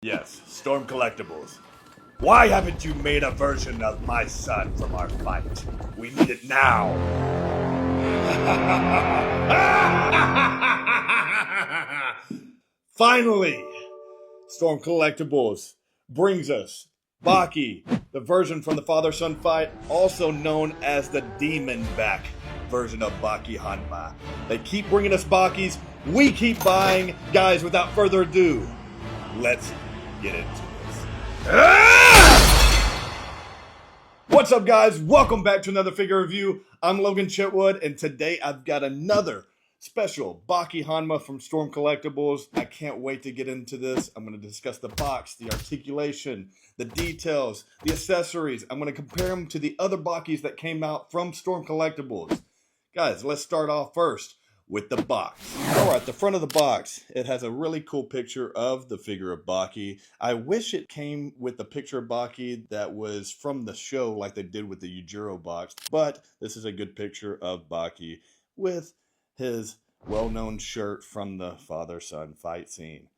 Yes, Storm Collectibles. Why haven't you made a version of my son from our fight? We need it now. Finally, Storm Collectibles brings us Baki, the version from the father-son fight, also known as the demon back version of Baki Hanma. They keep bringing us Bakis. We keep buying. Guys, without further ado, let's get into this. What's up, guys? Welcome back to another figure review. I'm Logan Chitwood, and today I've got another special Baki Hanma from Storm Collectibles. I can't wait to get into this. I'm going to discuss the box, the articulation, the details, the accessories. I'm going to compare them to the other Bakis that came out from Storm Collectibles. Guys, let's start off first with the box. Alright, the front of the box, it has a really cool picture of the figure of Baki. I wish it came with a picture of Baki that was from the show like they did with the Yujiro box, but this is a good picture of Baki with his well-known shirt from the father-son fight scene.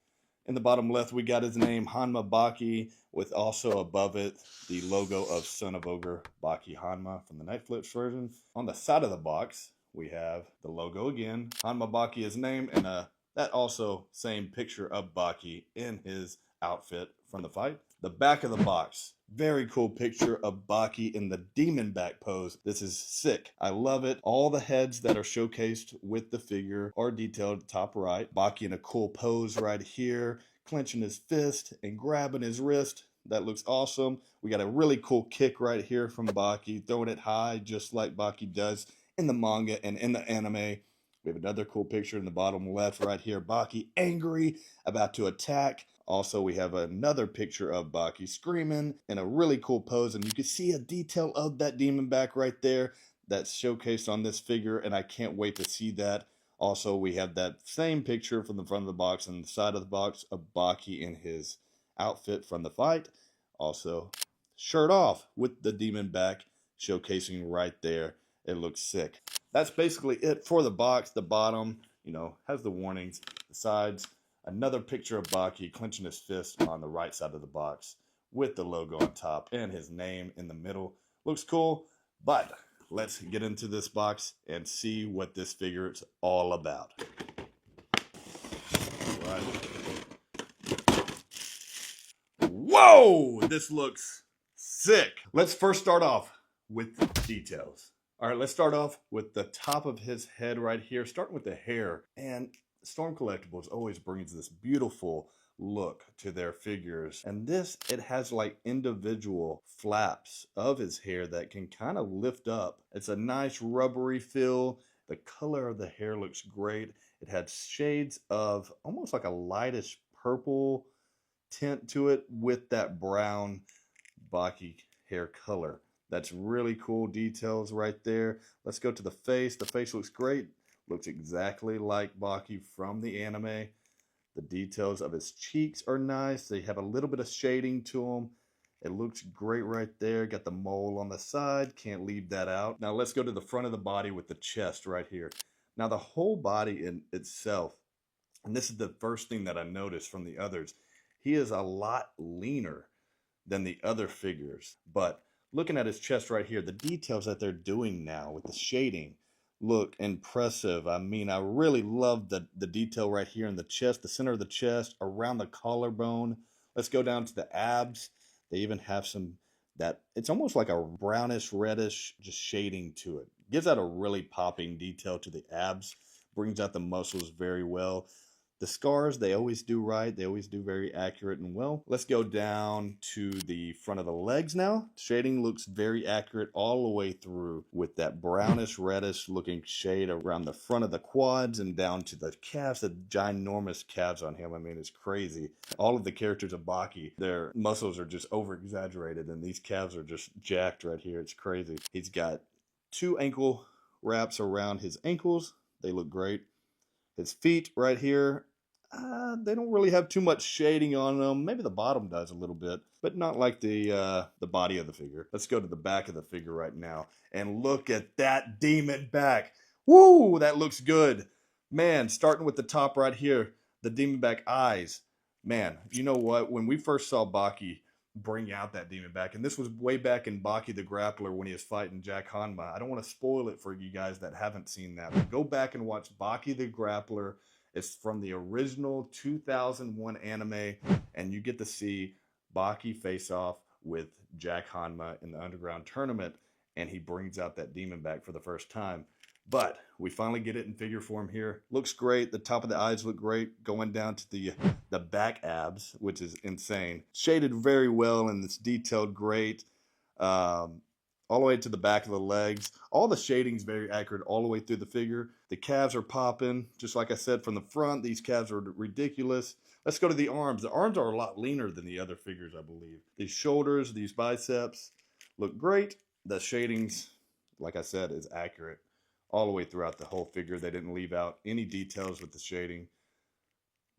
In the bottom left, we got his name, Hanma Baki, with also above it the logo of Son of Ogre Baki Hanma from the Netflix version. On the side of the box, we have the logo again, Hanma Baki is named, and that also same picture of Baki in his outfit from the fight. The back of the box, very cool picture of Baki in the demon back pose. This is sick. I love it. All the heads that are showcased with the figure are detailed at the top right. Baki in a cool pose right here, clenching his fist and grabbing his wrist. That looks awesome. We got a really cool kick right here from Baki, throwing it high just like Baki does in the manga and in the anime. We have another cool picture in the bottom left right here. Baki angry, about to attack. Also, we have another picture of Baki screaming in a really cool pose, and you can see a detail of that demon back right there that's showcased on this figure, and I can't wait to see that. Also, we have that same picture from the front of the box and the side of the box of Baki in his outfit from the fight. Also, shirt off with the demon back showcasing right there. It looks sick. That's basically it for the box. The bottom, has the warnings. The sides, another picture of Baki clenching his fist on the right side of the box with the logo on top and his name in the middle. Looks cool, but let's get into this box and see what this figure is all about. Right. Whoa! This looks sick. Let's first start off with the details. All right, let's start off with the top of his head right here, starting with the hair. And Storm Collectibles always brings this beautiful look to their figures. And this, it has like individual flaps of his hair that can kind of lift up. It's a nice rubbery feel. The color of the hair looks great. It had shades of almost like a lightish purple tint to it with that brown Baki hair color. That's really cool details right there. Let's go to the face. The face looks great. Looks exactly like Baki from the anime. The details of his cheeks are nice. They have a little bit of shading to them. It looks great right there. Got the mole on the side. Can't leave that out. Now let's go to the front of the body with the chest right here. Now the whole body in itself, and this is the first thing that I noticed from the others, he is a lot leaner than the other figures. But looking at his chest right here, the details that they're doing now with the shading look impressive. I mean, I really love the detail right here in the chest, the center of the chest, around the collarbone. Let's go down to the abs. They even have it's almost like a brownish, reddish, just shading to it. Gives out a really popping detail to the abs. Brings out the muscles very well. The scars, they always do right. They always do very accurate and well. Let's go down to the front of the legs now. Shading looks very accurate all the way through with that brownish, reddish looking shade around the front of the quads and down to the calves, the ginormous calves on him. I mean, it's crazy. All of the characters of Baki, their muscles are just over-exaggerated, and these calves are just jacked right here. It's crazy. He's got 2 ankle wraps around his ankles. They look great. His feet right here, they don't really have too much shading on them. Maybe the bottom does a little bit, but not like the body of the figure. Let's go to the back of the figure right now and look at that demon back. Woo, that looks good. Man, starting with the top right here, the demon back eyes. Man, you know what? When we first saw Baki bring out that demon back, and this was way back in Baki the Grappler when he was fighting Jack Hanma. I don't want to spoil it for you guys that haven't seen that, but go back and watch Baki the Grappler. It's from the original 2001 anime, and you get to see Baki face off with Jack Hanma in the Underground Tournament, and he brings out that demon back for the first time. But we finally get it in figure form here. Looks great. The top of the eyes look great, going down to the back abs, which is insane. Shaded very well, and it's detailed great. All the way to the back of the legs. All the shading's very accurate all the way through the figure. The calves are popping. Just like I said from the front, these calves are ridiculous. Let's go to the arms. The arms are a lot leaner than the other figures, I believe. These shoulders, these biceps look great. The shadings, like I said, is accurate all the way throughout the whole figure. They didn't leave out any details with the shading.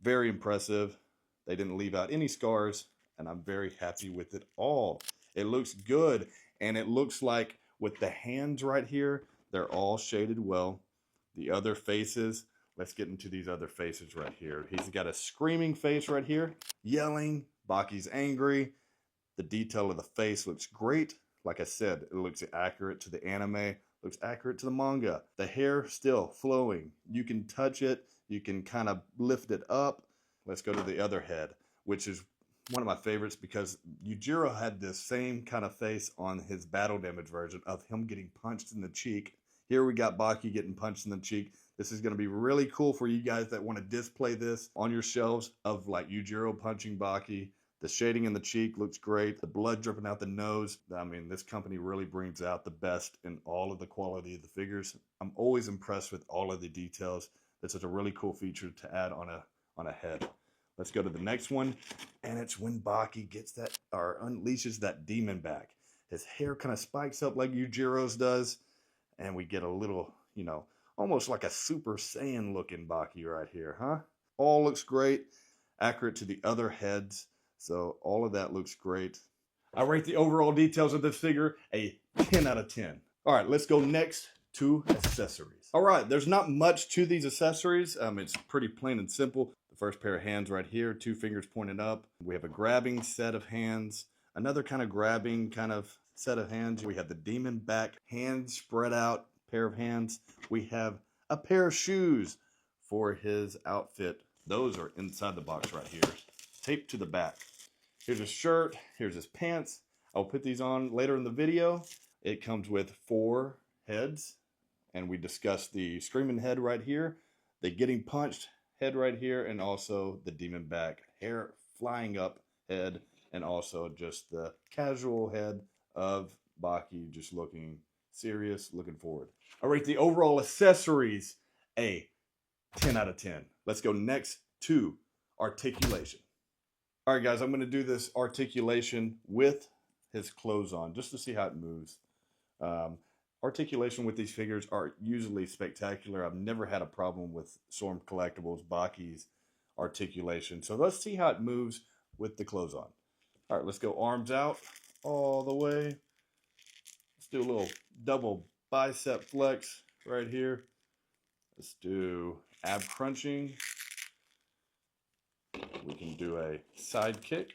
Very impressive. They didn't leave out any scars, and I'm very happy with it all. It looks good, and it looks like with the hands right here, they're all shaded well. The other faces, let's get into these other faces right here. He's got a screaming face right here, yelling. Baki's angry. The detail of the face looks great. Like I said, it looks accurate to the anime, looks accurate to the manga. The hair still flowing. You can touch it. You can kind of lift it up. Let's go to the other head, which is one of my favorites because Yujiro had this same kind of face on his battle damage version of him getting punched in the cheek. Here we got Baki getting punched in the cheek. This is going to be really cool for you guys that want to display this on your shelves of like Yujiro punching Baki. The shading in the cheek looks great. The blood dripping out the nose. I mean, this company really brings out the best in all of the quality of the figures. I'm always impressed with all of the details. This is a really cool feature to add on a head. Let's go to the next one, and it's when Baki gets that or unleashes that demon back. His hair kind of spikes up like Yujiro's does, and we get a little, you know, almost like a Super Saiyan looking Baki right here, huh? All looks great, accurate to the other heads. So all of that looks great. I rate the overall details of this figure a 10 out of 10. All right, let's go next to accessories. All right, there's not much to these accessories. It's pretty plain and simple. The first pair of hands right here, 2 fingers pointed up. We have a grabbing set of hands, another kind of grabbing kind of set of hands. We have the demon back, hands spread out, pair of hands. We have a pair of shoes for his outfit. Those are inside the box right here, taped to the back. Here's his shirt, here's his pants. I'll put these on later in the video. It comes with 4 heads, and we discussed the screaming head right here, the getting punched head right here, and also the demon back, hair flying up head, and also just the casual head of Baki just looking serious, looking forward. I rate the overall accessories a 10 out of 10. Let's go next to articulation. All right, guys, I'm going to do this articulation with his clothes on just to see how it moves. Articulation with these figures are usually spectacular. I've never had a problem with Storm Collectibles, Baki's articulation. So let's see how it moves with the clothes on. All right, let's go arms out all the way. Let's do a little double bicep flex right here. Let's do ab crunching. We can do a side kick.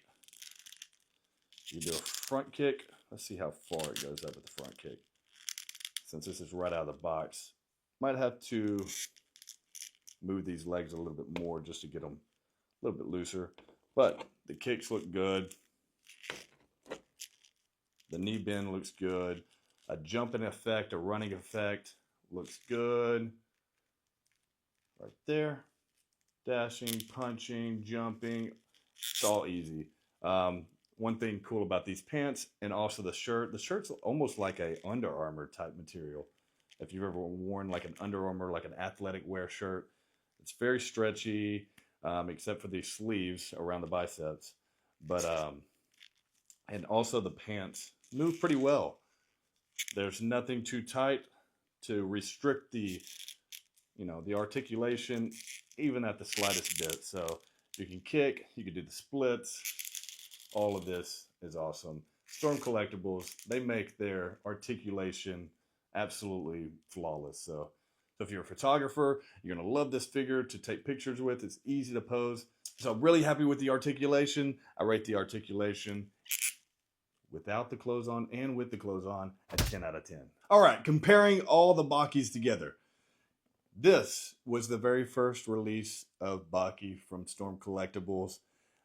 You can do a front kick. Let's see how far it goes up with the front kick. Since this is right out of the box, might have to move these legs a little bit more just to get them a little bit looser. But the kicks look good. The knee bend looks good. A jumping effect, a running effect looks good. Right there. Dashing, punching, jumping, it's all easy. One thing cool about these pants and also the shirt's almost like a Under Armour type material. If you've ever worn like an Under Armour, like an athletic wear shirt, it's very stretchy, except for these sleeves around the biceps. But and also the pants move pretty well. There's nothing too tight to restrict the, you know, the articulation, even at the slightest bit. So you can kick, you can do the splits. All of this is awesome. Storm Collectibles, they make their articulation absolutely flawless. So if you're a photographer, you're gonna love this figure to take pictures with. It's easy to pose. So I'm really happy with the articulation. I rate the articulation without the clothes on and with the clothes on at 10 out of 10. All right, comparing all the Bakis together. This was the very first release of Baki from Storm Collectibles.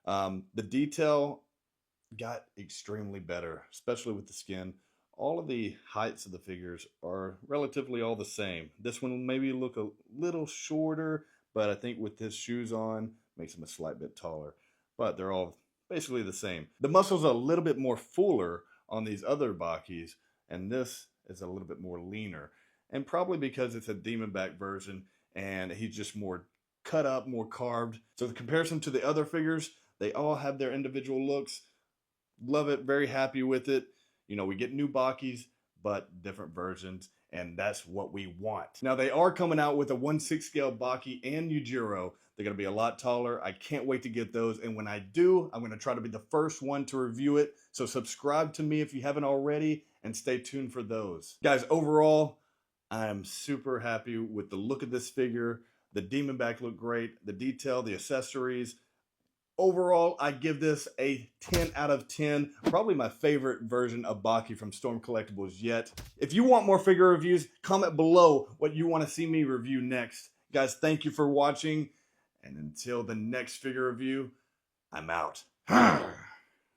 The detail got extremely better, especially with the skin. All of the heights of the figures are relatively all the same. This one will maybe look a little shorter, but I think with his shoes on, makes him a slight bit taller. But they're all basically the same. The muscles are a little bit more fuller on these other Bakis, and this is a little bit more leaner. And probably because it's a demon back version, and he's just more cut up, more carved. So the comparison to the other figures, they all have their individual looks. Love it, very happy with it. You know, we get new Bakis, but different versions, and that's what we want. Now, they are coming out with a 1/6 scale Baki and Yujiro. They're going to be a lot taller. I can't wait to get those, and when I do, I'm going to try to be the first one to review it. So subscribe to me if you haven't already, and stay tuned for those. Guys, overall, I am super happy with the look of this figure. The demon back looked great. The detail, the accessories. Overall, I give this a 10 out of 10. Probably my favorite version of Baki from Storm Collectibles yet. If you want more figure reviews, comment below what you want to see me review next. Guys, thank you for watching. And until the next figure review, I'm out.